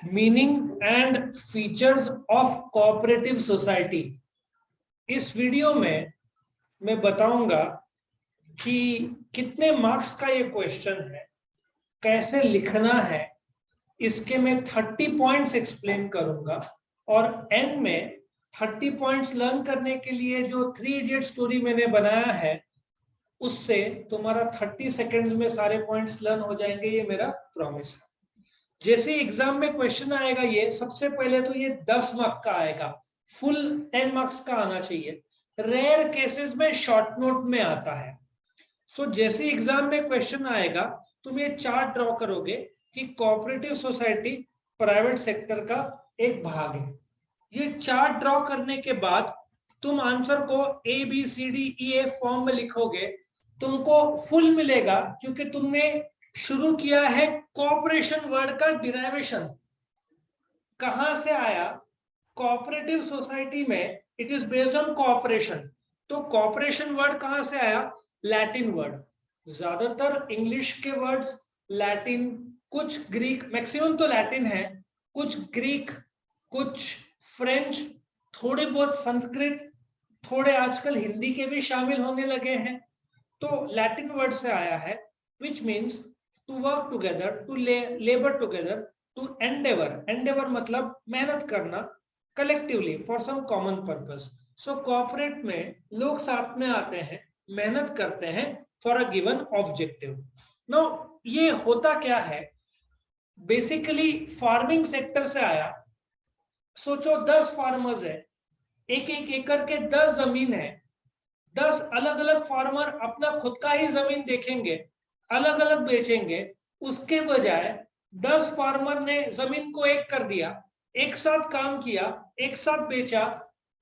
Meaning and features of cooperative society. इस video में मैं बताऊंगा कि कितने मार्क्स का ये क्वेश्चन है, कैसे लिखना है, इसके मैं 30 पॉइंट्स एक्सप्लेन करूंगा और एंड में 30 पॉइंट्स लर्न करने के लिए जो 3 इडियट स्टोरी मैंने बनाया है उससे तुम्हारा 30 सेकेंड्स में सारे पॉइंट्स लर्न हो जाएंगे, ये मेरा प्रॉमिस है। जैसे एग्जाम में क्वेश्चन आएगा ये सबसे पहले तो ये 10 मार्क्स का आएगा, फुल 10 मार्क्स का आना चाहिए। रेयर केसेस में शॉर्ट नोट में आता है। सो जैसे एग्जाम में क्वेश्चन आएगा तुम ये चार्ट ड्रॉ करोगे कि कोऑपरेटिव सोसाइटी प्राइवेट सेक्टर का एक भाग है। ये चार्ट ड्रॉ करने के बाद तुम आंसर को ABCDEF फॉर्म में लिखोगे, तुमको फुल मिलेगा क्योंकि तुमने शुरू किया है कॉपरेशन वर्ड का डिराइवेशन। कहां से आया? कोऑपरेटिव सोसाइटी में it is based on corporation. तो कॉपरेशन वर्ड कहां से आया? Latin word. ज्यादातर इंग्लिश के वर्ड्स लैटिन, कुछ ग्रीक, मैक्सिमम तो लैटिन है, कुछ ग्रीक, कुछ फ्रेंच, थोड़े बहुत संस्कृत, थोड़े आजकल हिंदी के भी शामिल होने लगे हैं। तो लैटिन वर्ड से आया है which means to work together, to labour together, to endeavour. Endeavour मतलब मेहनत करना, collectively for some common purpose. So corporate में लोग साथ में आते हैं, मेहनत करते हैं for a given objective. No ये होता क्या है? बेसिकली फार्मिंग सेक्टर से आया। सोचो 10 फार्मर्स है, एक एक एकड़ के 10 जमीन है, 10 अलग अलग फार्मर अपना खुद का ही जमीन देखेंगे, अलग अलग बेचेंगे। उसके बजाय 10 फार्मर ने जमीन को एक कर दिया, एक साथ काम किया, एक साथ बेचा,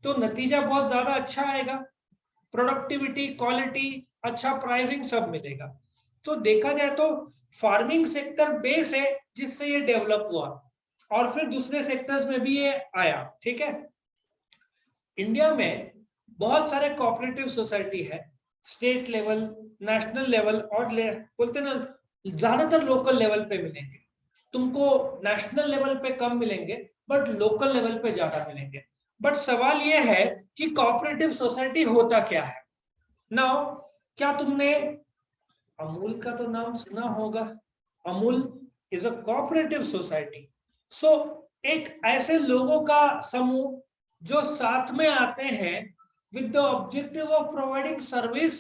तो नतीजा बहुत ज्यादा अच्छा आएगा। प्रोडक्टिविटी, क्वालिटी, अच्छा प्राइसिंग सब मिलेगा। तो देखा जाए तो फार्मिंग सेक्टर बेस है जिससे ये डेवलप हुआ और फिर दूसरे सेक्टर्स में भी ये आया। ठीक है, इंडिया में बहुत सारे कोऑपरेटिव सोसाइटी है, स्टेट लेवल, नेशनल लेवल और बोलते ना ज्यादातर लोकल लेवल पे मिलेंगे। तुमको नेशनल लेवल पे कम मिलेंगे बट लोकल लेवल पे ज्यादा मिलेंगे। बट सवाल यह है कि कोऑपरेटिव सोसाइटी होता क्या है। नाउ क्या तुमने अमूल का तो नाम सुना होगा? Amul is a cooperative society. So एक ऐसे लोगों का समूह जो साथ में आते हैं with the objective of providing service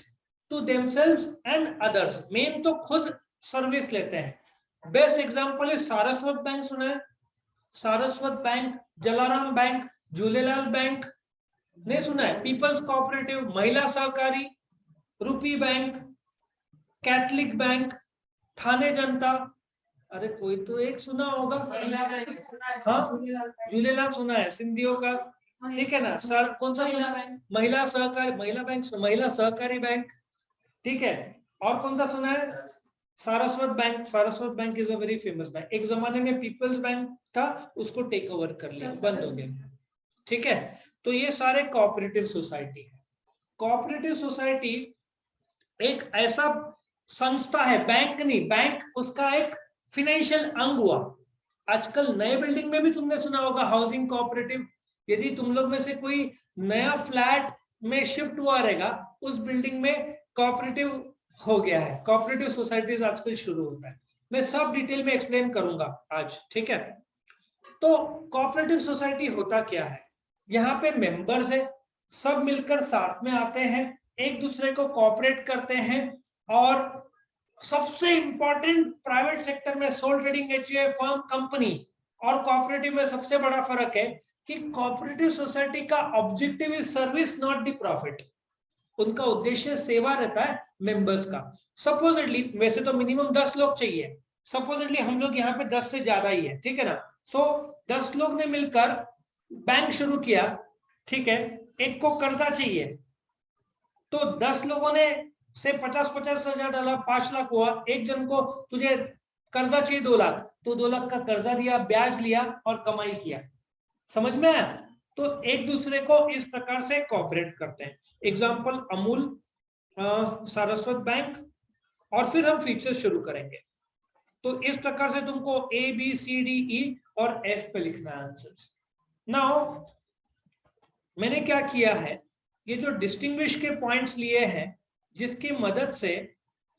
to themselves and others। Main तो खुद सर्विस लेते हैं। Best example is Saraswat bank, सुना है? Saraswat bank, Jalaram bank, Jhulelal bank, नहीं सुना है? पीपल्स कोऑपरेटिव, महिला सहकारी, रूपी बैंक, कैथलिक बैंक, थाने जनता। अरे कोई तो एक सुना होगा। हाँ, झूलेलाल सुना है, सिंधियों का। ठीक है ना सर? कौन सा? महिला सहकारी, महिला बैंक, महिला सहकारी बैंक। ठीक है, और कौन सा सुना है? Saraswat bank. Saraswat bank is a very famous bank. एक जमाने में पीपल्स बैंक था, उसको टेक ओवर कर लिया, बंद हो गया। ठीक है, तो ये सारे कोऑपरेटिव सोसाइटी है। कोऑपरेटिव सोसाइटी एक ऐसा संस्था है, बैंक नहीं, बैंक उसका एक फिनेंशियल अंग हुआ। आजकल नए बिल्डिंग में भी तुमने सुना होगा हाउसिंग कोऑपरेटिव। यदि तुम लोग में से कोई नया फ्लैट में शिफ्ट हुआ रहेगा, उस बिल्डिंग में कोऑपरेटिव हो गया है, कोऑपरेटिव सोसाइटीज आजकल शुरू होता है। मैं सब डिटेल में एक्सप्लेन करूंगा आज। ठीक है, तो कोऑपरेटिव सोसाइटी होता क्या है? यहाँ पे मेंबर्स है, सब मिलकर साथ में आते हैं, एक दूसरे को कोऑपरेट करते हैं। और सबसे इंपॉर्टेंट, प्राइवेट सेक्टर में sole trading HUF firm, company, और कोऑपरेटिव में सबसे बड़ा फर्क है कि कोऑपरेटिव सोसाइटी का objective is service not the profit. उनका उद्देश्य सेवा रहता है मेंबर्स का। सपोजिटली, वैसे तो मिनिमम 10 लोग चाहिए, सपोजिटली हम लोग यहाँ पे 10 से ज्यादा ही है, ठीक है ना? सो 10 लोग ने मिलकर बैंक शुरू किया। ठीक है, एक को कर्जा चाहिए, तो 10 लोगों ने से 50-50 हजार डाला, 5 लाख हुआ। एक जन को तुझे कर्जा चाहिए 2 लाख, तो 2 लाख का कर्जा दिया, ब्याज लिया और कमाई किया। समझ में आया? तो एक दूसरे को इस प्रकार से कोऑपरेट करते हैं। एग्जांपल अमूल, सारस्वत बैंक, और फिर हम फीचर शुरू करेंगे। तो इस प्रकार से तुमको A B C D E और F पे लिखना है आंसर्स। नाउ मैंने क्या किया है, ये जो डिस्टिंग्विश के पॉइंट्स लिए हैं जिसकी मदद से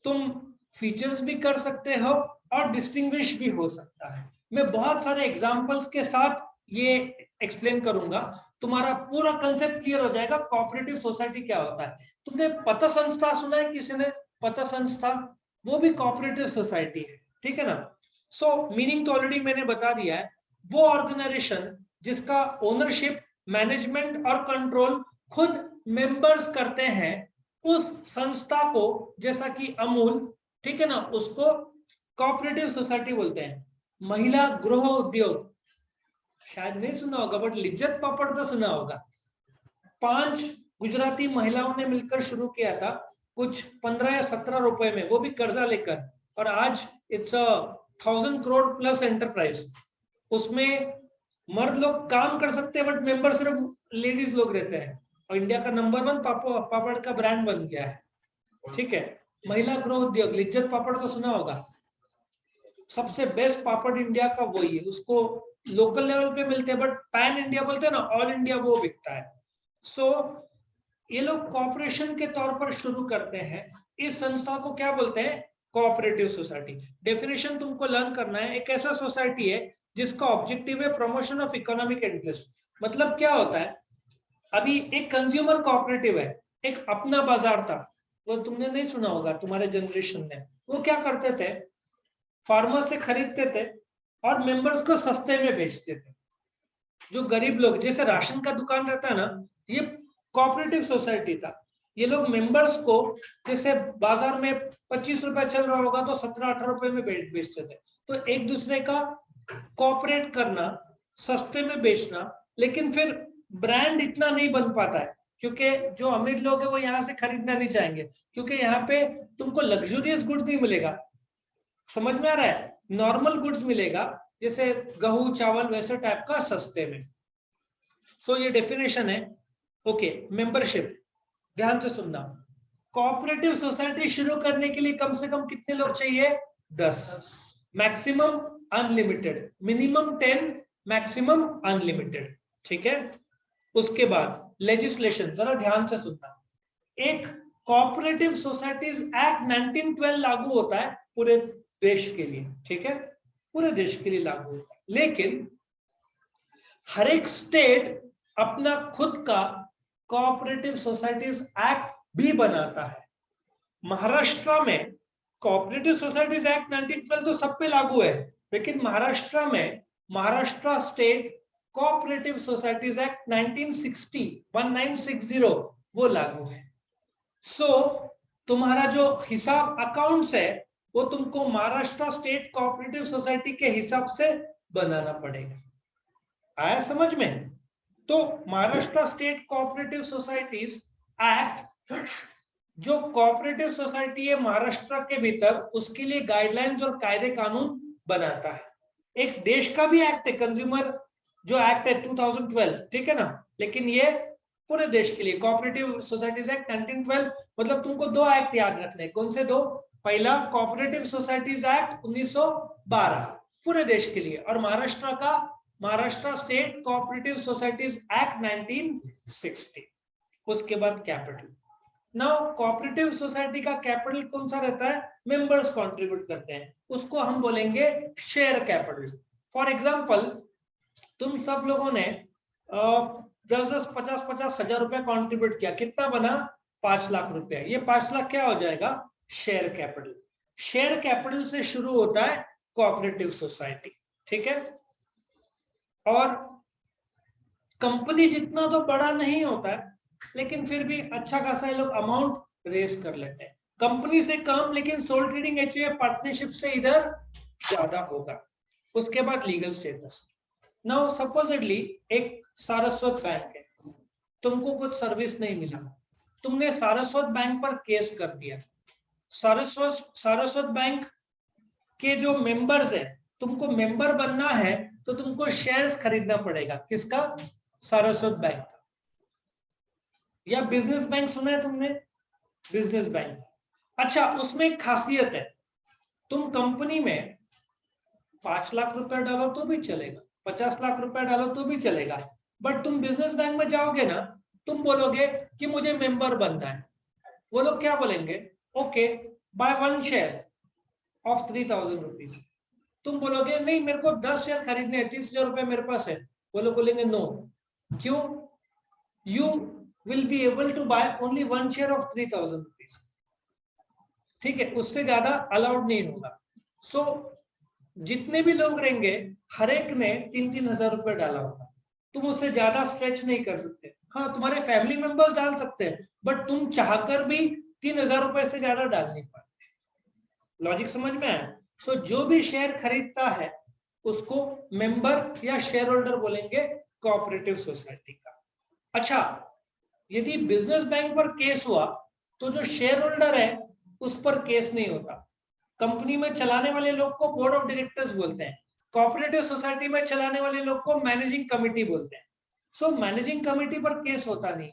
तुम फीचर्स भी कर सकते हो और डिस्टिंग्विश भी हो सकता है। मैं बहुत सारे एग्जांपल्स के साथ ये एक्सप्लेन करूंगा, तुम्हारा पूरा कंसेप्ट क्लियर हो जाएगा कोऑपरेटिव सोसाइटी क्या होता है। तुमने पत संस्था सुना है किसी ने? पत संस्था वो भी कोऑपरेटिव सोसाइटी है, ठीक है ना। सो मीनिंग तो ऑलरेडी मैंने बता दिया है। वो ऑर्गेनाइजेशन जिसका ओनरशिप, मैनेजमेंट और कंट्रोल खुद मेंबर्स करते हैं, उस संस्था को, जैसा कि अमूल, ठीक है ना, उसको कोऑपरेटिव सोसाइटी बोलते हैं। महिला गृह उद्योग शायद नहीं सुना होगा, बट लिज्जत पापड़ तो सुना होगा। 5 गुजराती महिलाओं ने मिलकर शुरू किया था, कुछ 15 या 17 रुपए में, वो भी कर्जा लेकर, और आज इट्स 1000 करोड़ प्लस एंटरप्राइज। उसमें मर्द लोग काम कर सकते हैं बट मेंबर सिर्फ लेडीज लोग रहते हैं, और इंडिया का नंबर 1 पापड़ का ब्रांड बन गया है, ठीक है। महिला गृह उद्योग, लिज्जत पापड़ तो सुना होगा, सबसे बेस्ट पापड़ इंडिया का वही है। उसको लोकल लेवल पे मिलते हैं बट पैन इंडिया बोलते हैं ना, ऑल इंडिया वो बिकता है। सो ये लोग कॉर्पोरेशन के तौर पर शुरू करते हैं। इस संस्था को क्या बोलते हैं? Cooperative society. डेफिनेशन तुमको लर्न करना है। एक ऐसा सोसाइटी है जिसका ऑब्जेक्टिव है प्रमोशन ऑफ इकोनॉमिक इंटरेस्ट। मतलब क्या होता है, अभी एक कंज्यूमर कोऑपरेटिव है, एक अपना बाजार था, वो तुमने नहीं सुना होगा, तुम्हारे जनरेशन ने। वो क्या करते थे, फार्मर से खरीदते थे और मेंबर्स को सस्ते में बेचते थे। जो गरीब लोग, जैसे राशन का दुकान रहता है ना, ये कोऑपरेटिव सोसाइटी था। ये लोग मेंबर्स को, जैसे बाजार में 25 रुपए चल रहा होगा तो 17-18 रुपए में बेचते थे। तो एक दूसरे का कोऑपरेट करना, सस्ते में बेचना। लेकिन फिर ब्रांड इतना नहीं बन पाता है, क्योंकि जो अमीर लोग हैं वो यहाँ से खरीदना नहीं चाहेंगे, क्योंकि यहाँ पे तुमको लग्जूरियस गुड्स नहीं मिलेगा। समझ में आ रहा है? नॉर्मल गुड्स मिलेगा, जैसे गेहूं चावल वैसे टाइप का, सस्ते में। सो ये डेफिनेशन है। ओके, मेंबरशिप ध्यान से सुनना। कोऑपरेटिव सोसाइटी शुरू करने के लिए कम से कम कितने लोग चाहिए? 10। Maximum unlimited, minimum 10, maximum unlimited, ठीक है। उसके बाद लेजिस्लेशन, जरा ध्यान से सुनना। एक कोऑपरेटिव सोसाइटीज एक्ट 1912 लागू होता है पूरे देश के लिए, ठीक है, पूरे देश के लिए लागू होता है। लेकिन हर एक स्टेट अपना खुद का कोऑपरेटिव सोसाइटीज एक्ट भी बनाता है। महाराष्ट्र में कोऑपरेटिव सोसाइटीज एक्ट 1912 तो सब पे लागू है, लेकिन महाराष्ट्र में Maharashtra state cooperative societies act 1960 वो लागू है। सो तुम्हारा जो हिसाब अकाउंट्स है वो तुमको महाराष्ट्र स्टेट कोऑपरेटिव सोसाइटी के हिसाब से बनाना पड़ेगा। आया समझ में? तो Maharashtra state cooperative societies act जो कोऑपरेटिव सोसाइटी है महाराष्ट्र के भीतर, उसके लिए गाइडलाइंस और कायदे कानून बनाता है। एक देश का भी एक्ट है, कंज्यूमर जो एक्ट है 2012, ठीक है ना, लेकिन ये पूरे देश के लिए कोऑपरेटिव सोसाइटीज एक्ट 1912। मतलब तुमको 2 एक्ट याद रखने। कौन से 2? पहला कोऑपरेटिव सोसाइटीज एक्ट 1912 पूरे देश के लिए, और महाराष्ट्र का Maharashtra state cooperative societies act 1960। उसके बाद कैपिटल। नाउ कोऑपरेटिव सोसाइटी का कैपिटल कौन सा रहता है? मेंबर्स कंट्रीब्यूट करते हैं, उसको हम बोलेंगे शेयर कैपिटल। फॉर एग्जांपल, तुम सब लोगों ने 10-10, 50-50 हजार रुपए कंट्रीब्यूट किया, कितना बना? 5 लाख रुपए। ये 5 लाख क्या हो जाएगा? Share capital. शेयर कैपिटल से शुरू होता है कोऑपरेटिव सोसाइटी, ठीक है। और कंपनी जितना तो बड़ा नहीं होता है, लेकिन फिर भी अच्छा खासा ये लोग अमाउंट रेस कर लेते हैं। कंपनी से कम, लेकिन सोल ट्रेडिंग एचयूएफ पार्टनरशिप से इधर ज्यादा होगा। उसके बाद लीगल स्टेटस। नाउ सपोजिटली एक सारस्वत बैंक है, तुमको कुछ सर्विस नहीं मिला, तुमने सारस्वत बैंक पर केस कर दिया। सारस्वत बैंक के जो मेंबर्स है, तुमको मेंबर बनना है तो तुमको शेयर्स खरीदना पड़ेगा। किसका? सारस्वत बैंक का। या बिजनेस बैंक सुना है तुमने? Business bank. अच्छा, उसमें एक खासियत है, तुम कंपनी में 5 लाख रुपए डालो तो भी चलेगा, 50 लाख रुपए डालो तो भी चलेगा। बट तुम बिजनेस बैंक में जाओगे ना, तुम बोलोगे कि मुझे मेंबर बनना है, वो लोग क्या बोलेंगे, okay buy 1 share of 3000 rupees. तुम बोलोगे नहीं मेरे को 10 शेयर खरीदने हैं, 30,000 रुपए मेरे पास है, वो लोग बोलेंगे नो। क्यों? You will be able to buy only 1 share of 3000 rupees, ठीक है, उससे ज्यादा अलाउड नहीं होगा। सो जितने भी लोग रहेंगे हर एक ने 3-3 हजार रुपए डाला होगा, तुम उससे ज्यादा स्ट्रेच नहीं कर सकते। हाँ तुम्हारे फैमिली मेंबर्स डाल सकते हैं, बट तुम चाहकर भी 3,000 रुपए से ज्यादा डाल नहीं पाते। लॉजिक समझ में आया? सो जो भी शेयर खरीदता है उसको मेंबर या शेयर होल्डर बोलेंगे कोऑपरेटिव सोसाइटी का। अच्छा, यदि बिजनेस बैंक पर केस हुआ तो जो शेयर होल्डर है उस पर केस नहीं होता। कंपनी में चलाने वाले लोग को बोर्ड ऑफ डायरेक्टर्स बोलते हैं, कोऑपरेटिव सोसाइटी में चलाने वाले लोग को मैनेजिंग कमिटी बोलते हैं। सो मैनेजिंग कमिटी पर केस होता नहीं,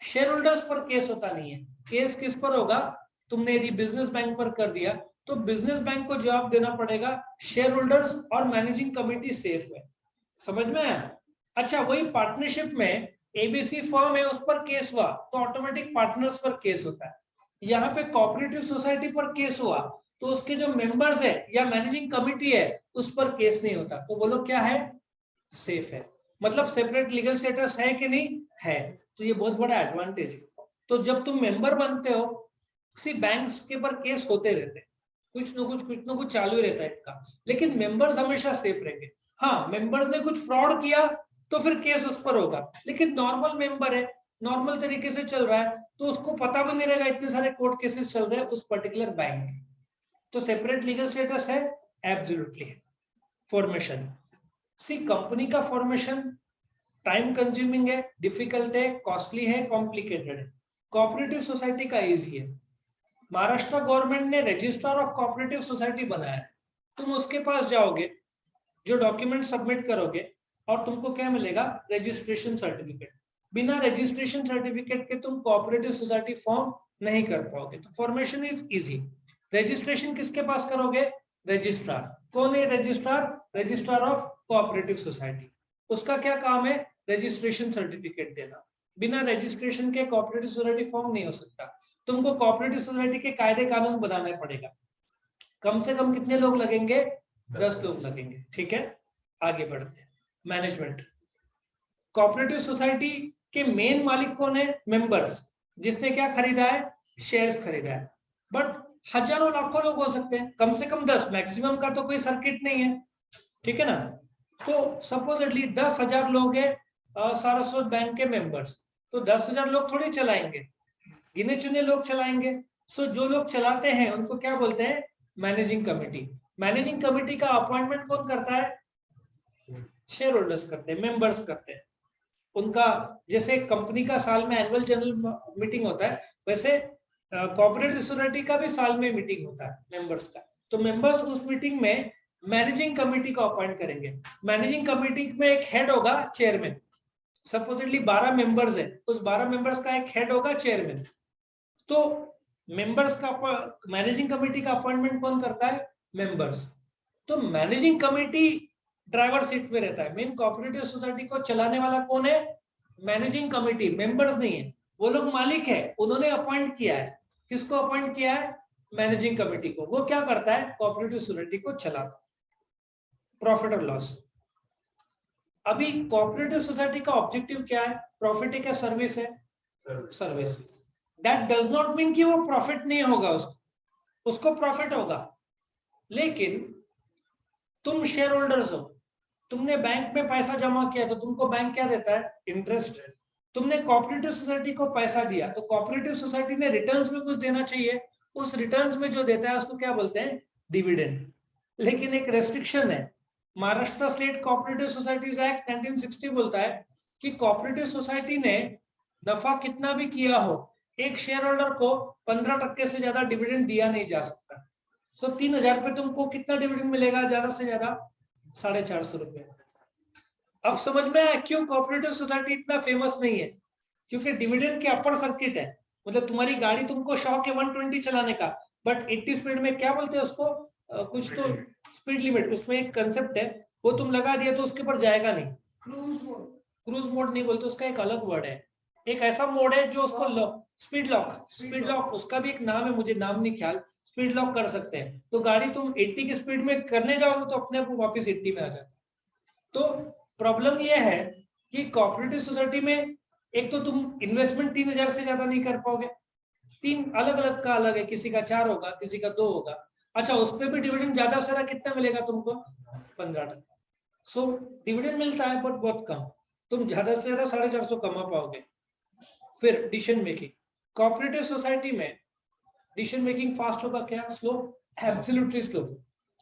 शेयर होल्डर्स पर केस होता नहीं है। केस किस पर होगा? तुमने यदि बिजनेस बैंक पर कर दिया तो बिजनेस बैंक को जवाब देना पड़ेगा, शेयर होल्डर्स और मैनेजिंग कमिटी सेफ है। समझ में आया? अच्छा, वही पार्टनरशिप में एबीसी फर्म है, उस पर केस हुआ तो ऑटोमेटिक पार्टनर्स पर केस होता है। यहाँ पे कोऑपरेटिव सोसाइटी पर केस हुआ तो उसके जो मेंबर्स है या मैनेजिंग कमिटी है उस पर केस नहीं होता, तो वो लोग क्या है? सेफ है। मतलब सेपरेट लीगल स्टेटस है कि नहीं है, तो ये बहुत बड़ा एडवांटेज है। तो जब तुम मेंबर बनते हो, किसी बैंक्स के पर केस होते रहते हैं, कुछ ना कुछ चालू ही रहता है इनका, लेकिन मेंबर्स हमेशा सेफ रहेंगे। हाँ, मेंबर्स ने कुछ फ्रॉड किया तो फिर केस उस पर होगा, लेकिन नॉर्मल मेंबर है, नॉर्मल तरीके से चल रहा है, तो उसको पता भी नहीं रहेगा इतने सारे कोर्ट केसेस चल रहे हैं उस पर्टिकुलर बैंक में। तो सेपरेट लीगल स्टेटस है, एब्सोल्युटली है। फॉर्मेशन, सी कंपनी का फॉर्मेशन टाइम कंज्यूमिंग है, डिफिकल्ट है, कॉस्टली है, कॉम्प्लिकेटेड है। कोऑपरेटिव सोसाइटी का इजी है। महाराष्ट्र गवर्नमेंट ने रजिस्ट्रार ऑफ कोऑपरेटिव सोसाइटी बनाया है, तुम उसके पास जाओगे, जो डॉक्यूमेंट सबमिट करोगे और तुमको क्या मिलेगा? Registration certificate. बिना रजिस्ट्रेशन सर्टिफिकेट के तुम कोऑपरेटिव सोसाइटी फॉर्म नहीं कर पाओगे। तो फॉर्मेशन इज इजी। रजिस्ट्रेशन किसके पास करोगे? रजिस्ट्रार। कौन है registrar? Registrar of cooperative society. उसका क्या काम है? रजिस्ट्रेशन सर्टिफिकेट देना। बिना रजिस्ट्रेशन के कोऑपरेटिव सोसाइटी फॉर्म नहीं हो सकता। तुमको कोऑपरेटिव सोसाइटी के कायदे कानून बनाने पड़ेगा। कम से कम कितने लोग लगेंगे? 10 लोग लगेंगे। ठीक है, आगे बढ़ते हैं। मैनेजमेंट। कोऑपरेटिव सोसाइटी के मेन मालिक कौन है? मेंबर्स, जिसने क्या खरीदा है? शेयर्स खरीदा है। बट हजारों लाखों लोग हो सकते हैं, कम से कम 10, मैक्सिमम का तो कोई सर्किट नहीं है, ठीक है ना। तो सपोजिटली 10,000 लोग है सारस्वत बैंक के मेंबर्स, तो 10,000 लोग थोड़ी चलाएंगे, गिने चुने लोग चलाएंगे। सो जो लोग चलाते हैं उनको क्या बोलते हैं? Managing committee. मैनेजिंग कमेटी का अपॉइंटमेंट कौन करता है? शेयर होल्डर्स करते हैं, मेंबर्स करते हैं। उनका जैसे कंपनी का साल में एनुअल जनरल मीटिंग होता है, वैसे कोऑपरेटिव सोसाइटी का भी साल में मीटिंग होता है मेंबर्स का। तो मेंबर्स उस मीटिंग में मैनेजिंग कमेटी को अपॉइंट करेंगे। मैनेजिंग कमेटी में एक हेड होगा, चेयरमैन। सपोजिटली 12 मेंबर्स है, उस 12 मेंबर्स का एक हेड होगा, चेयरमैन। तो मेंबर्स का मैनेजिंग कमेटी का अपॉइंटमेंट कौन करता है? मेंबर्स। तो मैनेजिंग कमेटी ड्राइवर सीट पे रहता है। मेन कोऑपरेटिव सोसाइटी को चलाने वाला कौन है? मैनेजिंग कमेटी, मेंबर्स नहीं है। वो लोग मालिक है, उन्होंने अपॉइंट किया है। किसको अपॉइंट किया है? मैनेजिंग कमेटी को। वो क्या करता है? कोऑपरेटिव सोसाइटी को चलाता। प्रॉफिट और लॉस। अभी कोऑपरेटिव सोसाइटी का ऑब्जेक्टिव क्या है? प्रॉफिट है क्या सर्विस है? Service. That does not mean कि वो प्रॉफिट नहीं होगा, उसको प्रॉफिट होगा। लेकिन तुम शेयर होल्डर्स हो, तुमने बैंक में पैसा जमा किया तो तुमको बैंक क्या देता है? इंटरेस्ट। तुमने कोऑपरेटिव सोसाइटी को पैसा दिया तो कोऑपरेटिव सोसाइटी ने रिटर्न्स में कुछ देना चाहिए। उस रिटर्न्स में जो देता है उसको क्या बोलते हैं? डिविडेंड। लेकिन एक रेस्ट्रिक्शन है, Maharashtra state cooperative societies act 1960 बोलता है कि कोऑपरेटिव सोसाइटी ने नफा कितना भी किया हो, एक शेयर होल्डर को 15% से ज्यादा डिविडेंड दिया नहीं जा सकता। सो 3,000 पे तुमको कितना डिविडेंड मिलेगा? ज्यादा से ज्यादा 450 रुपए। अब समझ में आया क्यों कोऑपरेटिव सोसाइटी इतना फेमस नहीं है? क्योंकि डिविडेंड के अपर सर्किट है। मतलब तुम्हारी गाड़ी, तुमको शौक है 120 चलाने का, बट 80 स्पीड में क्या बोलते हैं उसको? कुछ तो स्पीड लिमिट, उसमें एक कंसेप्ट है, वो तुम लगा दिया तो उसके ऊपर जाएगा नहीं। क्रूज मोड नहीं बोलते, उसका एक अलग वर्ड है। एक ऐसा मोड है जो उसको स्पीड लॉक, उसका भी एक नाम है, मुझे नाम नहीं ख्याल। स्पीड लॉक कर सकते हैं, तो गाड़ी तुम 80 की स्पीड में करने जाओगे तो अपने आप वापस 80 में आ जाता है। तो प्रॉब्लम यह है कि कोऑपरेटिव सोसाइटी में एक तो तुम इन्वेस्टमेंट 3000 से ज्यादा नहीं कर पाओगे। 3 अलग अलग का अलग है, किसी का 4 होगा, किसी का 2 होगा। अच्छा, उस पर भी डिविडेंड ज्यादा से ज्यादा कितना मिलेगा तुमको? 15%। सो डिविडेंड मिलता है बट बहुत कम, तुम ज्यादा से ज्यादा 450 कमा पाओगे। फिर डिसीजन मेकिंग, कोऑपरेटिव सोसाइटी में डिसीजन मेकिंग फास्ट होगा क्या? Slow, absolutely slow.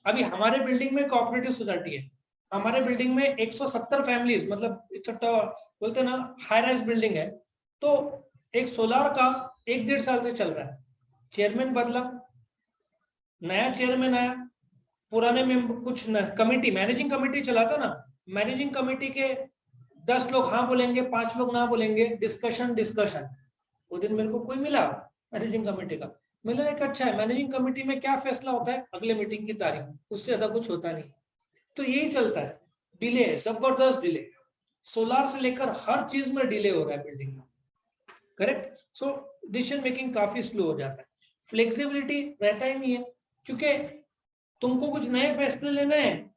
अभी हमारे बिल्डिंग में कोऑपरेटिव सोसाइटी है, हमारे बिल्डिंग में 170 फैमिलीज, मतलब बोलते ना हाई राइज बिल्डिंग है। तो एक सोलार का 1-1.5 साल से चल रहा है। चेयरमैन बदला, नया चेयरमैन आया, पुराने मेंबर कुछ कमिटी, मैनेजिंग कमिटी चलाता ना, मैनेजिंग कमिटी के 10 लोग हाँ बोलेंगे, 5 लोग ना बोलेंगे, डिस्कशन। वो दिन मेरे को कोई मिला मैनेजिंग कमेटी का, मिला एक अच्छा है, मैनेजिंग कमेटी में क्या फैसला होता है अगले मीटिंग की तारीख, उससे ज्यादा कुछ होता नहीं। तो यही चलता है, डिले, जबरदस्त डिले। सोलार से लेकर हर चीज में डिले हो रहा है बिल्डिंग में, करेक्ट। सो डिसीजन मेकिंग काफी स्लो हो जाता है, फ्लेक्सिबिलिटी रहता ही नहीं है, क्योंकि तुमको कुछ नए फैसले लेने हैं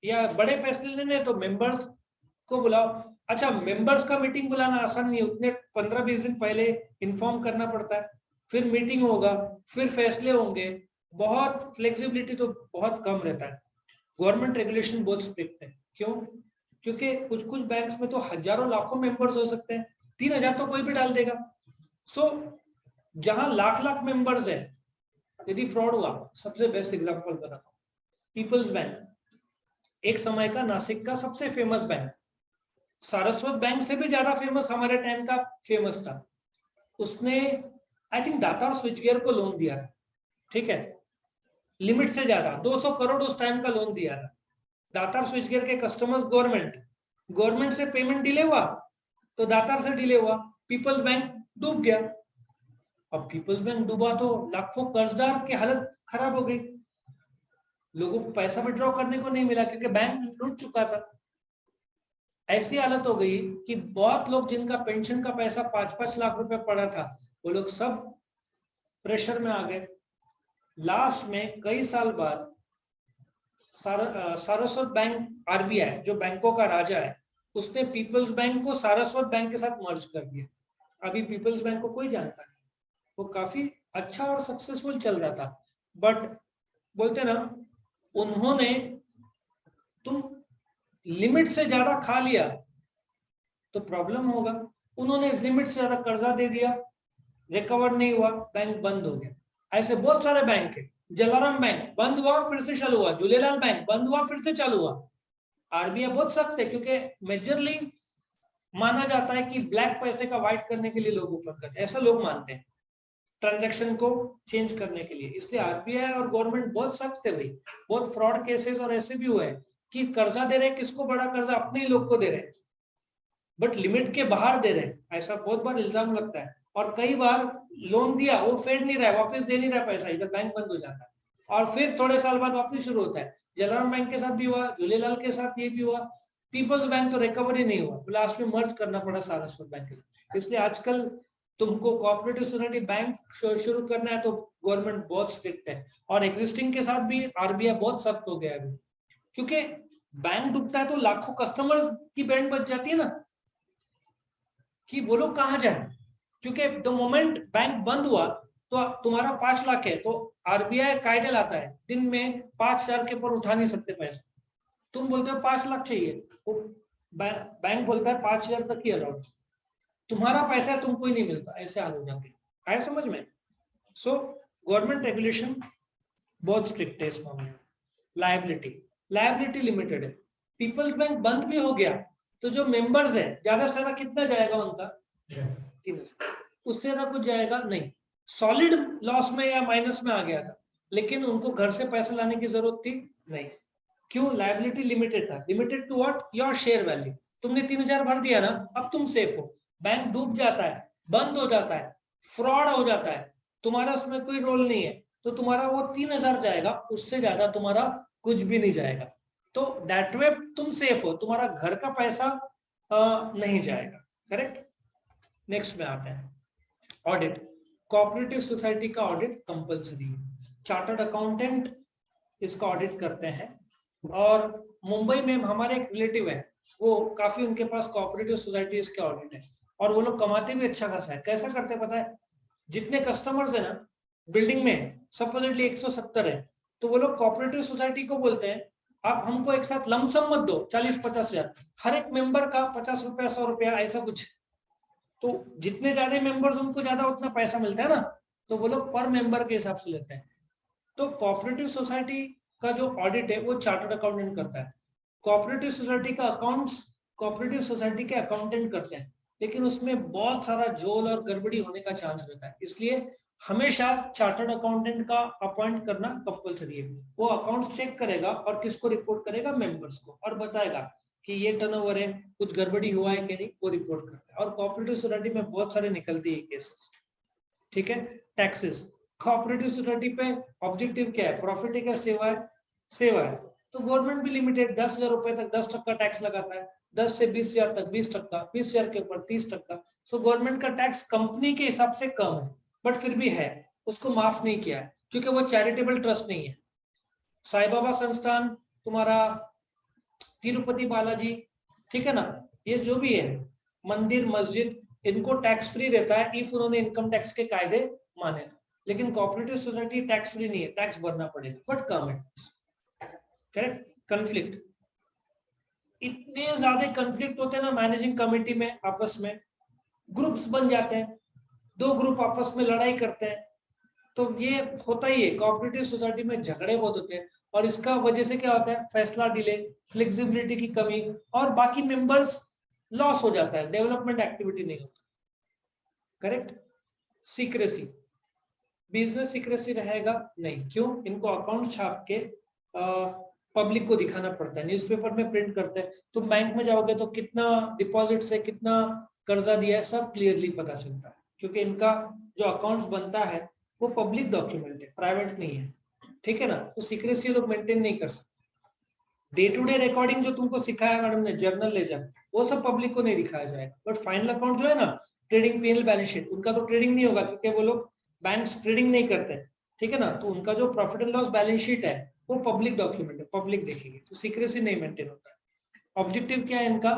या बड़े फैसले लेने हैं तो मेंबर्स को बुलाओ। अच्छा, मेंबर्स का मीटिंग बुलाना आसान नहीं है, उतने 15-20 दिन पहले इन्फॉर्म करना पड़ता है, फिर मीटिंग होगा, फिर फैसले होंगे, बहुत फ्लेक्सिबिलिटी तो बहुत कम रहता है। गवर्नमेंट रेगुलेशन बहुत स्ट्रिक्ट है, क्यों? क्योंकि कुछ कुछ बैंक्स में तो हजारों लाखों मेंबर्स हो सकते हैं, 3000 तो कोई भी डाल देगा। सो जहां लाख लाख मेंबर्स है, यदि फ्रॉड हुआ, सबसे बेस्ट एग्जांपल बताता हूं, पीपल्स बैंक, एक समय का नासिक का सबसे फेमस बैंक, सारस्वत बैंक से भी ज्यादा फेमस हमारे टाइम का फेमस था। उसने I think Datar switch gear को लोन दिया था, ठीक है, लिमिट से ज्यादा 200 करोड़ उस टाइम का लोन दिया था। दातार स्विच गियर के कस्टमर्स गवर्नमेंट से पेमेंट डिले हुआ तो दातार से डिले हुआ, पीपल्स बैंक डूब गया। अब पीपल्स बैंक डूबा तो लाखों कर्जदार की हालत खराब हो गई, लोगों को पैसा विड्रॉ करने को नहीं मिला क्योंकि बैंक लूट चुका था। ऐसी हालत हो गई कि बहुत लोग जिनका पेंशन का पैसा 5-5 लाख रुपए पड़ा था, वो लोग सब प्रेशर में आ गए। लास्ट में कई साल बाद सारस्वत बैंक, आरबीआई जो बैंकों का राजा है, उसने पीपल्स बैंक को सारस्वत बैंक के साथ मर्ज कर दिया। अभी पीपल्स बैंक को कोई जानता नहीं, वो काफी अच्छा और सक्सेसफुल चल रहा था, बट बोलते ना, उन्होंने तुम लिमिट से ज्यादा खा लिया तो प्रॉब्लम होगा। उन्होंने इस लिमिट से ज्यादा कर्जा दे दिया, रिकवर नहीं हुआ, बैंक बंद हो गया। ऐसे बहुत सारे बैंक है, जलाराम बैंक बंद हुआ फिर से चालू हुआ, झूलेलाल बैंक बंद हुआ फिर से चालू हुआ। आरबीआई बहुत सख्त है, क्योंकि मेजरली माना जाता है कि ब्लैक पैसे का व्हाइट करने के लिए लोग ऊपर करते हैं, ऐसा लोग मानते हैं, ट्रांजैक्शन को चेंज करने के लिए। इसलिए आरबीआई और गवर्नमेंट बहुत सख्त है भाई। बहुत फ्रॉड केसेस और ऐसे भी हुए कि कर्जा दे रहे हैं, किसको? बड़ा कर्जा अपने ही लोग को दे रहे हैं, बट लिमिट के बाहर दे रहे हैं, ऐसा बहुत बार इल्जाम लगता है। और कई बार लोन दिया, वो फेड नहीं रहा है, वापस दे नहीं रहा पैसा, इधर बैंक बंद हो जाता है, और फिर थोड़े साल बाद वापस शुरू होता है। जलाराम बैंक के साथ भी हुआ, झूलेलाल के साथ ये भी हुआ। पीपल्स बैंक तो रिकवरी नहीं हुआ, लास्ट में मर्ज करना पड़ा सारस्वत बैंक के लिए। इसलिए आजकल तुमको कोऑपरेटिव सोसाइटी बैंक शुरू करना है तो गवर्नमेंट बहुत स्ट्रिक्ट है, और एग्जिस्टिंग के साथ भी आरबीआई बहुत सख्त हो गया है अभी, क्योंकि बैंक डूबता है तो लाखों कस्टमर्स की बैंड बच जाती है ना, कि वो लोग कहाँ जाए। क्योंकि द मोमेंट बैंक बंद हुआ तो तुम्हारा 5 लाख है, तो आरबीआई कायदे लाता है दिन में 5,000 के ऊपर उठा नहीं सकते पैसे। तुम बोलते हो 5 लाख चाहिए, वो बैंक बोलता है 5,000 तक ही अलाउड, तुम्हारा पैसा तुमको ही नहीं मिलता, ऐसे हाल हो जाते हैं। आया समझ में? सो गवर्नमेंट रेगुलेशन बहुत स्ट्रिक्ट है इस मामले में। लायबिलिटी लिमिटेड है, पीपल्स बैंक बंद भी हो गया तो जो मेंबर्स है ज्यादा से ज्यादा कितना जाएगा उनका? 3,000, उससे ज्यादा कुछ जाएगा नहीं। सॉलिड लॉस में या माइनस में आ गया था, लेकिन उनको घर से पैसा लाने की जरूरत थी नहीं। क्यों? लायबिलिटी लिमिटेड था। Limited to what? Your share value. तुमने 3,000 भर दिया ना, अब तुम सेफ हो। बैंक डूब जाता है, बंद हो जाता है, फ्रॉड हो जाता है, तुम्हारा उसमें कोई रोल नहीं है, तो तुम्हारा वो 3000 जाएगा, उससे ज्यादा तुम्हारा कुछ भी नहीं जाएगा। तो दैट वे तुम सेफ हो, तुम्हारा घर का पैसा नहीं जाएगा। करेक्ट। नेक्स्ट में आते हैं ऑडिट। कोऑपरेटिव सोसाइटी का ऑडिट कंपलसरी है। चार्टर्ड अकाउंटेंट इसका ऑडिट करते हैं। और मुंबई में हमारे एक रिलेटिव है, वो काफी उनके पास कोऑपरेटिव सोसाइटीज के ऑडिट है, और वो लोग कमाते भी अच्छा खासा है। कैसा करते पता है? जितने कस्टमर्स है ना बिल्डिंग में, सपोजिटली 170 है, तो वो लोग कोऑपरेटिव सोसाइटी को बोलते हैं आप हमको एक साथ लमसम मत दो 40-50 हजार, हर एक मेंबर का 50 रुपया 100 रुपया ऐसा कुछ। तो जितने ज्यादा मेंबर्स उनको ज्यादा उतना पैसा मिलता है ना, तो वो लोग पर मेंबर के हिसाब से लेते हैं। तो कोऑपरेटिव सोसाइटी का जो ऑडिट है वो चार्टर्ड अकाउंटेंट करता है। कोऑपरेटिव सोसाइटी का अकाउंट्स कोऑपरेटिव सोसाइटी के अकाउंटेंट करते हैं, लेकिन उसमें बहुत सारा झोल और गड़बड़ी होने का चांस रहता है, इसलिए हमेशा चार्टर्ड अकाउंटेंट का अपॉइंट करना कंपलसरी है। वो अकाउंट्स चेक करेगा और किसको रिपोर्ट करेगा? मेंबर्स को, और बताएगा कि ये टर्नओवर है, कुछ गड़बड़ी हुआ है कि नहीं, वो रिपोर्ट करता है। और कोऑपरेटिव सोसाइटी में बहुत सारे निकलती है केसेस। ठीक है। टैक्सेस, कोऑपरेटिव सोसाइटी पे ऑब्जेक्टिव क्या है? प्रॉफिट है क्या सेवा है? सेवा है। तो गवर्नमेंट भी लिमिटेड 10,000 रुपए तक 10% टैक्स लगाता है, 10 से 20,000 तक 20%, 20,000 के ऊपर 30%। सो गवर्नमेंट का टैक्स कंपनी के हिसाब से कम है, बट फिर भी है, उसको माफ नहीं किया है क्योंकि वो चैरिटेबल ट्रस्ट नहीं है। साई बाबा संस्थान, तुम्हारा तिरुपति बालाजी, ठीक है ना, ये जो भी है मंदिर मस्जिद, इनको टैक्स फ्री रहता है इफ उन्होंने इनकम टैक्स के कायदे माने। लेकिन कोऑपरेटिव सोसाइटी टैक्स फ्री नहीं है, टैक्स भरना पड़ेगा, बट कम है। करेक्ट। कंफ्लिक्ट, इतने ज्यादा कंफ्लिक्ट होते हैं ना मैनेजिंग कमेटी में, आपस में ग्रुप्स बन जाते हैं, 2 ग्रुप आपस में लड़ाई करते हैं। तो ये होता ही है, कोऑपरेटिव सोसाइटी में झगड़े बहुत होते हैं, और इसका वजह से क्या होता है? फैसला डिले, फ्लेक्सिबिलिटी की कमी, और बाकी मेंबर्स लॉस हो जाता है, डेवलपमेंट एक्टिविटी नहीं होता। करेक्ट। सीक्रेसी, बिजनेस सीक्रेसी रहेगा नहीं, क्यों? इनको अकाउंट छाप के पब्लिक को दिखाना पड़ता है, न्यूज़पेपर में प्रिंट करते हैं। तुम बैंक में जाओगे तो कितना डिपॉजिट से कितना कर्जा दिया है सब क्लियरली पता चलता है, क्योंकि इनका जो अकाउंट्स बनता है वो पब्लिक डॉक्यूमेंट है, प्राइवेट नहीं है। ठीक है ना। तो सीक्रेसी लोग मेंटेन नहीं कर सकते। डे टू डे रिकॉर्डिंग जो तुमको सिखाया मैडम ने, जर्नल लेजर, वो सब पब्लिक को नहीं दिखाया जाएगा। बट फाइनल अकाउंट जो है ना, ट्रेडिंग पीएनएल बैलेंस शीट, उनका तो ट्रेडिंग नहीं होगा क्योंकि वो लोग बैंक्स ट्रेडिंग नहीं करते। ठीक है ना। तो उनका जो profit and loss balance sheet है वो पब्लिक डॉक्यूमेंट है, पब्लिक देखेगी, तो सीक्रेसी नहीं मेंटेन होता है। ऑब्जेक्टिव क्या है इनका?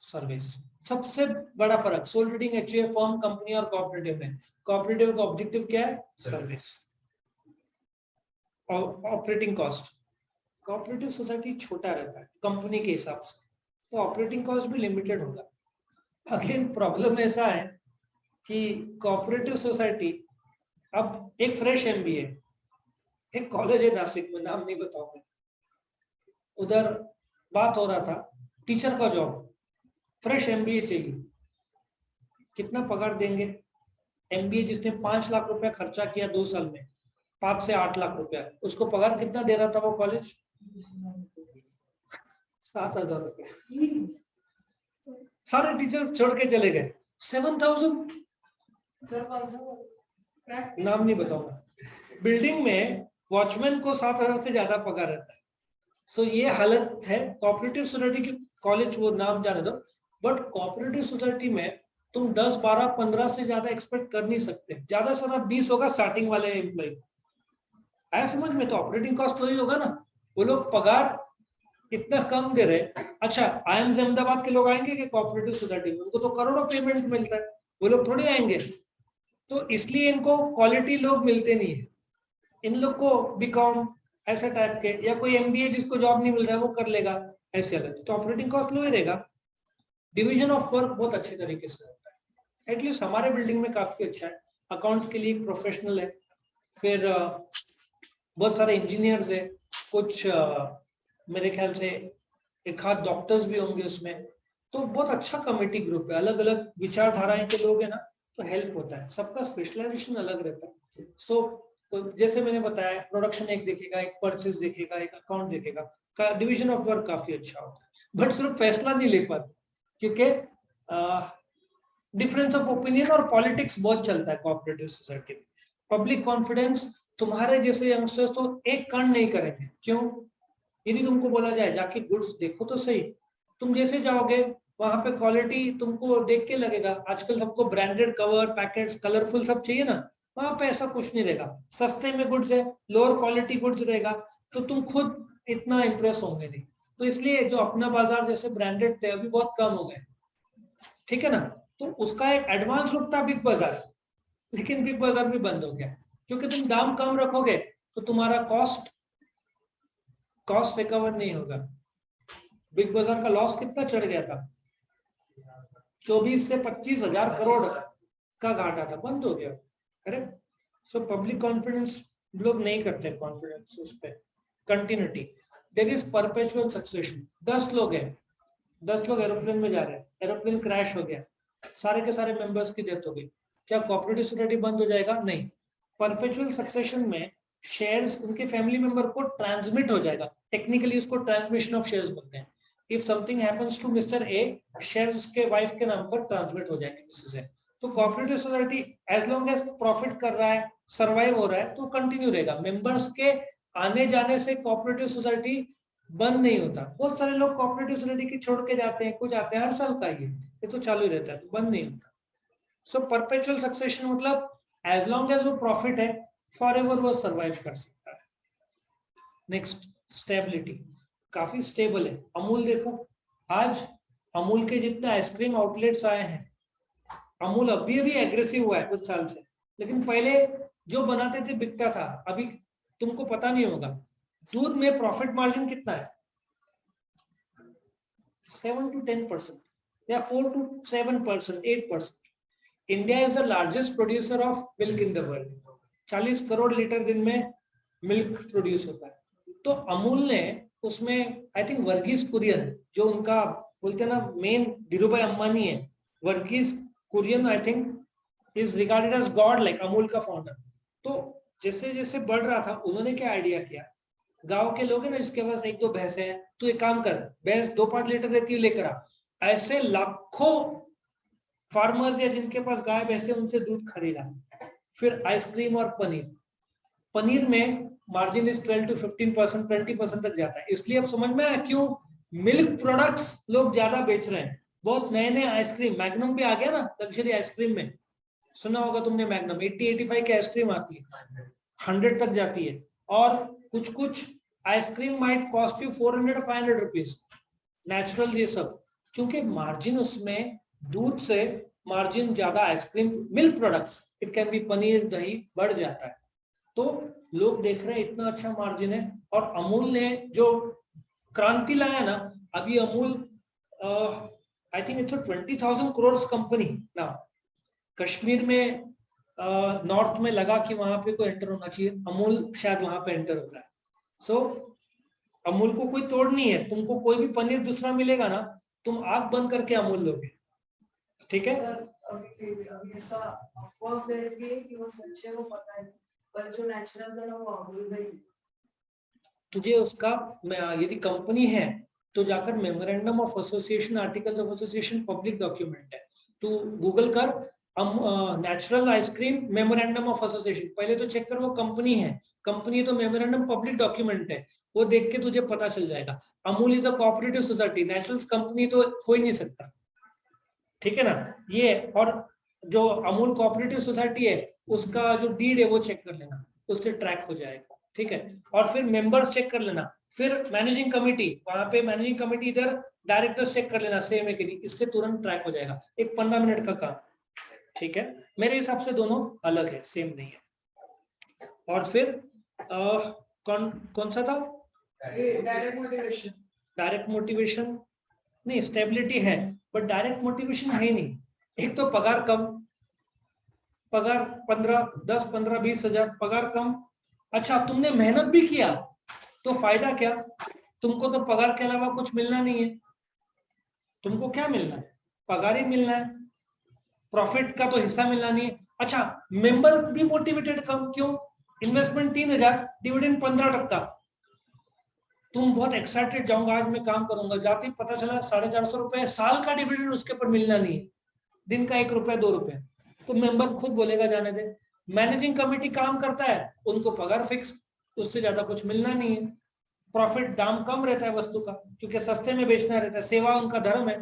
सर्विस। सबसे बड़ा फर्क sole trading HUF firm company और कोऑपरेटिव में, कोऑपरेटिव का ऑब्जेक्टिव क्या है? Service. Operating cost, cooperative society छोटा रहता है कंपनी के हिसाब से, तो ऑपरेटिंग कॉस्ट भी लिमिटेड होगा। अगेन प्रॉब्लम ऐसा है कि कोऑपरेटिव सोसाइटी, अब एक फ्रेश एमबीए, एक कॉलेज है नासिक में, नाम नहीं बताऊंगा, उधर बात हो रहा था टीचर का जॉब, फ्रेश एमबीए चाहिए, कितना पगार देंगे? एमबीए जिसने 5 लाख रुपया खर्चा किया 2 साल में, 5 से 8 लाख रुपया, उसको पगार कितना दे रहा था वो कॉलेज? 7,000 रुपये। सारे टीचर्स छोड़ के चले गए। 7,000, नाम नहीं बताऊंगा। बिल्डिंग में वॉचमैन को 7,000 से ज्यादा पगार रहता है। सो ये हालत है कोऑपरेटिव सोसाइटी की। कॉलेज वो नाम जाने दो, बट कोऑपरेटिव सोसाइटी में तुम 10, 12, 15 से ज्यादा एक्सपेक्ट कर नहीं सकते। ज्यादा से ज्यादा 20 होगा स्टार्टिंग वाले एम्प्लॉय। आया समझ में? तो ऑपरेटिंग कॉस्ट तो ही होगा ना। वो लोग पगार इतना कम दे रहे। अच्छा, आईएमज अहमदाबाद के लोग आएंगे कि कोऑपरेटिव सोसाइटी में? उनको तो करोड़ों पेमेंट मिलता है, वो लोग थोड़ी आएंगे। तो इसलिए इनको क्वालिटी लोग मिलते नहीं है। इन लोग को बीकॉम ऐसे टाइप के, या कोई एमबीए जिसको जॉब नहीं मिल रहा है वो कर लेगा, ऐसे अलग। तो ऑपरेटिंग कॉस्ट लो ही रहेगा। डिवीजन ऑफ वर्क बहुत अच्छे तरीके से होता है, एटलीस्ट हमारे बिल्डिंग में काफी अच्छा है। अकाउंट्स के लिए प्रोफेशनल है, फिर बहुत सारे इंजीनियर्स है, कुछ मेरे ख्याल से एक आध डॉक्टर्स भी होंगे उसमें। तो बहुत अच्छा कमेटी ग्रुप है, अलग अलग विचारधाराएं के लोग हैं ना, तो हेल्प होता है। सबका स्पेशलाइजेशन अलग रहता है। सो तो जैसे मैंने बताया, प्रोडक्शन एक देखेगा, एक परचेज देखेगा, एक अकाउंट देखेगा, का डिवीजन ऑफ वर्क काफी अच्छा होता है। बट सिर्फ फैसला नहीं ले पाते क्योंकि डिफरेंस ऑफ ओपिनियन और पॉलिटिक्स बहुत चलता है कोऑपरेटिव सोसाइटी में। पब्लिक कॉन्फिडेंस तुम्हारे जैसे यंगस्टर्स तो एक कण नहीं करेंगे। क्यों? यदि तुमको बोला जाए जाके गुड्स देखो तो सही, तुम जैसे जाओगे वहां पे क्वालिटी तुमको देख के लगेगा। आजकल सबको ब्रांडेड कवर, पैकेट्स, कलरफुल सब चाहिए ना, वहां पे ऐसा कुछ नहीं रहेगा। सस्ते में गुड्स है, लोअर क्वालिटी गुड्स रहेगा, तो तुम खुद इतना इंप्रेस होंगे नहीं। तो इसलिए जो अपना बाजार जैसे ब्रांडेड थे अभी बहुत कम हो गए, ठीक है ना। तो उसका एक एडवांस लुक था बिग बाजार, लेकिन बिग बाजार भी बंद हो गया, क्योंकि तुम दाम कम रखोगे तो तुम्हारा कॉस्ट रिकवर नहीं होगा। बिग बाजार का लॉस कितना चढ़ गया था, 24 से 25 हजार करोड़ का घाटा था, बंद हो गया। करेक्ट। सो पब्लिक कॉन्फिडेंस लोग नहीं करते, कॉन्फिडेंस उस पर continuity. There is perpetual succession. 10 लोग हैं, 10 लोग एरोप्लेन में जा रहे हैं, एरोप्लेन क्रैश हो गया, सारे के सारे मेंबर्स की डेथ हो गई, क्या कोऑपरेटिव सोसाइटी बंद हो जाएगा? नहीं। परपेचुअल सक्सेशन में शेयर्स उनके फैमिली मेंबर को ट्रांसमिट हो जाएगा, टेक्निकली उसको ट्रांसमिशन ऑफ शेयर्स बोलते हैं। If something happens to mister A, shares उसके वाइफ के नाम पर ट्रांसमिट हो जाएंगे मिसेस ए। तो cooperative society as long as profit कर रहा है, सर्वाइव हो रहा है, तो कंटिन्यू रहेगा। मेंबर्स के आने जाने से कोऑपरेटिव सोसाइटी बंद नहीं होता। बहुत सारे लोग कोऑपरेटिव सोसाइटी की छोड़ के जाते हैं, कुछ आते हैं, हर साल का ये तो चालू ही रहता है, तो बंद नहीं होता। सो परपेचुअल सक्सेशन मतलब एज लॉन्ग एज वो प्रॉफिट है, फॉरएवर वो सर्वाइव कर सकता है। नेक्स्ट, स्टेबिलिटी, काफी स्टेबल है। अमूल देखो, आज अमूल के जितने आइसक्रीम आउटलेट्स आए हैं, अमूल अभी अभी एग्रेसिव हुआ है कुछ साल से, लेकिन पहले जो बनाते थे बिकता था। अभी तुमको पता नहीं होगा, दूध में प्रॉफिट मार्जिन कितना है? 7 to 10% या 4 to 7%, 8%। India is the largest producer of milk in the world. 40 crore litre दिन में मिल्क प्रोड्यूस होता है। तो अमूल ने उसमें, आई थिंक वर्गीस कुरियन, जो उनका बोलते हैं ना मेन धीरूभाई अंबानी है, Verghese Kurien I think is regarded as god, like Amul का फाउंडर। तो जैसे जैसे बढ़ रहा था, उन्होंने क्या आइडिया किया, गांव के लोग हैं ना जिसके पास 1-2 भैंसे हैं, तो एक काम कर, भैंस 2-5 लीटर रहती है लेकर आ। ऐसे लाखों फार्मर्स या जिनके पास गाय भैंसे, उनसे दूध खरीदा। फिर आइसक्रीम और पनीर, पनीर में मार्जिन इज 12 to 15%, 20% तक जाता है। इसलिए अब समझ में आया क्यों मिल्क प्रोडक्ट्स लोग ज्यादा बेच रहे हैं। बहुत नए नए आइसक्रीम, मैग्नम भी आ गया ना लग्जरी आइसक्रीम में, सुना होगा तुमने मैग्नम, 80-85 की आइसक्रीम आती है, 100 तक जाती है। और कुछ कुछ ice cream might cost you 400-500 rupees, natural ये सब, क्योंकि मार्जिन उसमें दूध से मार्जिन ज्यादा, ice cream milk products, it can be paneer दही, बढ़ जाता है। तो लोग देख रहे हैं इतना अच्छा मार्जिन है। और अमूल ने जो क्रांति लाया ना, अभी Amul I think it's 20,000 crore company ना, कश्मीर में नॉर्थ में लगा कि वहां पे कोई एंटर होना चाहिए, अमूल शायद वहां पे एंटर हो रहा है। सो अमूल को कोई तोड़ नहीं है। तुमको कोई भी पनीर दूसरा मिलेगा ना, तुम आंख बंद करके अमूल लोगे, ठीक है। अभी ऐसा अफवाह फैल गई है कि वो सच है, वो पता है, पर जो नेचुरल था ना वो अमूल का ही। तुझे उसका, यदि कंपनी है तो जाकर memorandum of association, article of association public document है, तू गूगल कर natural ice cream memorandum of association, पहले तो चेक कर वो कंपनी है। कंपनी तो मेमोरेंडम पब्लिक डॉक्यूमेंट है, वो देख के तुझे पता चल जाएगा। Amul is a cooperative society, natural company तो हो ही नहीं सकता, ठीक है ना ये। और जो अमूल कोऑपरेटिव सोसाइटी है उसका जो डीड है वो चेक कर लेना, उससे ट्रैक हो जाएगा, ठीक है। और फिर मेंबर्स चेक कर लेना, फिर मैनेजिंग कमेटी, वहां पे मैनेजिंग कमेटी, इधर डायरेक्टर्स चेक कर लेना सेम है कि नहीं, इससे तुरंत ट्रैक हो जाएगा। एक 15 मिनट का काम, ठीक है। मेरे हिसाब से दोनों अलग है, सेम नहीं है। और फिर कौन सा था, डायरेक्ट मोटिवेशन। डायरेक्ट मोटिवेशन नहीं, स्टेबिलिटी है बट डायरेक्ट मोटिवेशन है नहीं। एक तो पगार कम, पगार 10-15-20 हजार, पगार कम। अच्छा तुमने मेहनत भी किया तो फायदा क्या, तुमको तो पगार के अलावा कुछ मिलना नहीं है। तुमको क्या मिलना है, पगार ही मिलना है, प्रॉफिट का तो हिस्सा मिलना नहीं है। अच्छा मेंबर भी मोटिवेटेड कम, क्यों, इन्वेस्टमेंट 3,000, डिविडेंड 15%। तुम बहुत एक्साइटेड, जाऊंगा आज मैं काम करूंगा, जाते ही पता चला 450 रुपए साल का डिविडेंड उसके ऊपर मिलना नहीं है, दिन का 1 रुपया 2 रुपए, तो मेंबर खुद बोलेगा जाने दे, मैनेजिंग कमेटी काम करता है, उनको पगार फिक्स, उससे ज्यादा कुछ मिलना नहीं है। प्रॉफिट, दाम कम रहता है वस्तु का, क्योंकि सस्ते में बेचना रहता है, सेवा उनका धर्म है।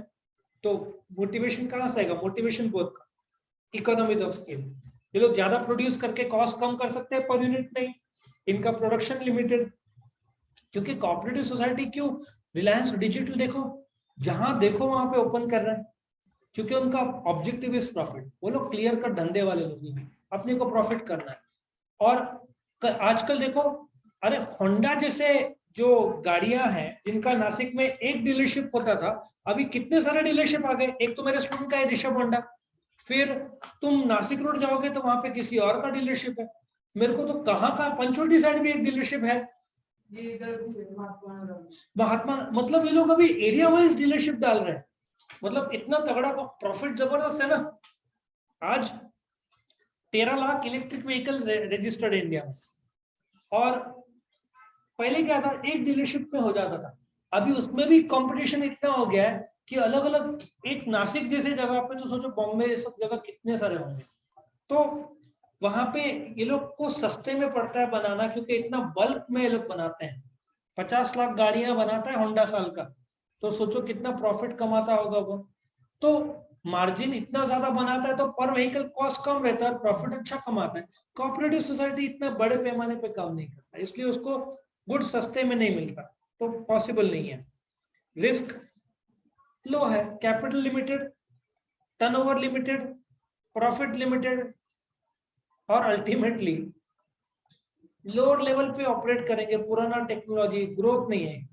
तो मोटिवेशन कहाँ से आएगा? मोटिवेशन बोथ का, इकोनॉमीज ऑफ स्केल। ये लोग ज्यादा प्रोड्यूस करके कॉस्ट कम कर सकते हैं, पर यूनिट नहीं, इनका प्रोडक्शन लिमिटेड। क्योंकि कोऑपरेटिव सोसाइटी क्यों, रिलायंस डिजिटल देखो, जहां देखो वहां पे ओपन कर रहे हैं, क्योंकि उनका ऑब्जेक्टिव इज प्रॉफिट। वो लोग क्लियर कट धंधे वाले लोग हैं, अपने को प्रॉफिट करना है। और आजकल देखो, अरे होंडा जैसे जो गाड़ियां हैं जिनका नासिक में एक डीलरशिप होता था, अभी कितने सारे डीलरशिप आ गए। एक तो मेरे स्टूडेंट का है ऋषभ होंडा, फिर तुम नासिक रोड जाओगे तो वहां पे किसी और का डीलरशिप है। मेरे को तो कहाँ का पंचवटी साइड भी एक डीलरशिप है, ये इधर भी है, महात्मा। मतलब ये लोग अभी एरिया वाइज डीलरशिप डाल रहे हैं, मतलब इतना तगड़ा प्रॉफिट जबरदस्त है ना। आज 13 lakh electric vehicles registered India में, और पहले क्या था, एक डीलरशिप में हो जाता था। अभी उसमें भी कंपटीशन इतना हो गया है कि अलग अलग, एक नासिक जैसे जगह पे तो सोचो बॉम्बे ये सब जगह कितने सारे होंगे। तो वहां पे ये लोग को सस्ते में पड़ता है बनाना, क्योंकि इतना बल्क में ये लोग बनाते हैं। 50 लाख गाड़ियां बनाता है होंडा साल का, तो सोचो कितना प्रॉफिट कमाता होगा वो। तो मार्जिन इतना ज्यादा बनाता है तो पर व्हीकल कॉस्ट कम रहता है, प्रॉफिट अच्छा कमाता है। कोऑपरेटिव सोसाइटी इतना बड़े पैमाने पे काम नहीं करता, इसलिए उसको गुड सस्ते में नहीं मिलता, तो पॉसिबल नहीं है। रिस्क लो है, capital limited, turnover limited, profit limited, और अल्टीमेटली लोअर लेवल पे ऑपरेट करेंगे, पुराना टेक्नोलॉजी, ग्रोथ नहीं है।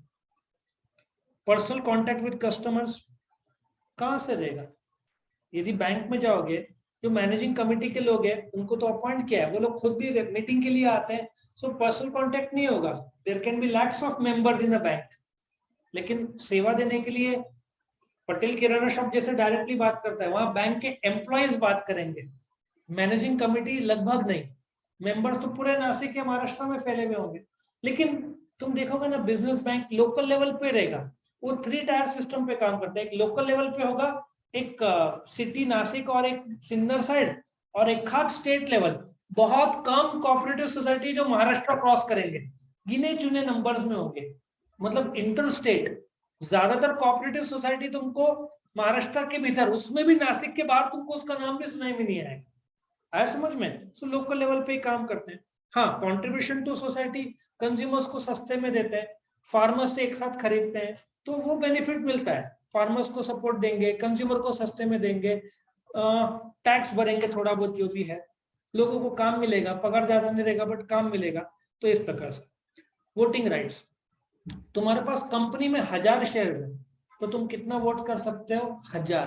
पर्सनल कांटेक्ट विद कस्टमर्स कहां से रहेगा? यदि बैंक में जाओगे, जो मैनेजिंग कमेटी के लोग हैं उनको तो अपॉइंट किया है, वो लोग खुद भी मीटिंग के लिए आते हैं, सो पर्सनल कांटेक्ट नहीं होगा। There can be lakhs of members in a bank, लेकिन सेवा देने के लिए पटेल किराना शॉप जैसे डायरेक्टली बात करता है, वहां बैंक के एम्प्लॉयज बात करेंगे, मैनेजिंग कमेटी लगभग नहीं। मेंबर्स तो पूरे नासिक या महाराष्ट्र में फैले हुए होंगे, लेकिन तुम देखोगे ना बिजनेस बैंक लोकल लेवल पे रहेगा। वो 3 टायर सिस्टम पे काम करता है, एक लोकल लेवल पे होगा, एक सिटी नासिक और एक सिन्नर साइड, और एक खास स्टेट लेवल। बहुत कम कोऑपरेटिव सोसाइटी जो महाराष्ट्र क्रॉस करेंगे, गिने चुने नंबर्स में होंगे, मतलब इंटर स्टेट। ज्यादातर कोऑपरेटिव सोसाइटी तुमको महाराष्ट्र के भीतर, उसमें भी नासिक के बाहर तुमको उसका नाम भी सुनाई में नहीं आएगा। आया समझ में? सो लोकल लेवल पे ही काम करते हैं। हाँ, कंट्रीब्यूशन टू सोसाइटी, कंज्यूमर्स को सस्ते में देते हैं, फार्मर्स से एक साथ खरीदते हैं, तो वो बेनिफिट मिलता है। फार्मर्स को सपोर्ट देंगे, कंज्यूमर को सस्ते में देंगे, टैक्स भरेंगे थोड़ा बहुत जो भी है, लोगों को काम मिलेगा, पगार ज्यादा नहीं रहेगा बट काम मिलेगा। तो इस प्रकार से वोटिंग राइट्स, तुम्हारे पास कंपनी में 1000 शेयर है तो तुम कितना वोट कर सकते हो? 1000।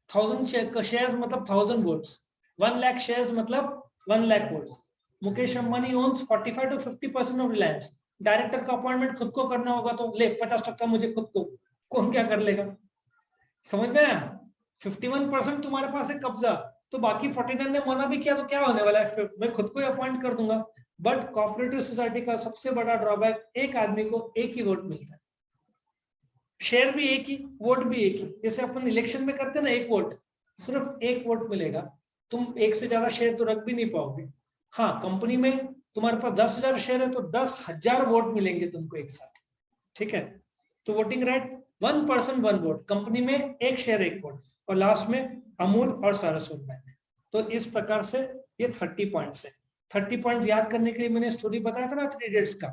1000 शेयर मतलब 1000 वोट्स। 1 लाख शेयर्स मतलब 1 lakh votes. Mukesh Ambani owns 45 to 50% of Reliance. Director का अपॉइंटमेंट खुद को करना होगा तो ले 50% मुझे खुद को, कौन क्या कर लेगा? समझ में आया? 51% तुम्हारे पास है कब्जा, तो बाकी 49 ने मना भी किया तो क्या होने वाला है? मैं खुद को ही अपॉइंट कर दूंगा। बट कोऑपरेटिव सोसाइटी का सबसे बड़ा ड्रॉबैक, एक आदमी को एक ही वोट मिलता है, शेयर भी एक ही, वोट भी एक ही। जैसे अपन इलेक्शन में करते हैं ना, एक वोट, सिर्फ एक वोट मिलेगा, तुम एक से ज्यादा शेयर तो रख भी नहीं पाओगे। हाँ, कंपनी में तुम्हारे पास 10,000 शेयर है तो 10,000 वोट मिलेंगे तुमको एक साथ, ठीक है? तो voting right 1 person 1 vote, company में एक शेयर एक वोट, और लास्ट में अमूल और सारस्वत बैंक। तो इस प्रकार से ये 30 पॉइंट्स है। 30 पॉइंट्स याद करने के लिए मैंने स्टोरी बताया था ना 3 इडियट्स का,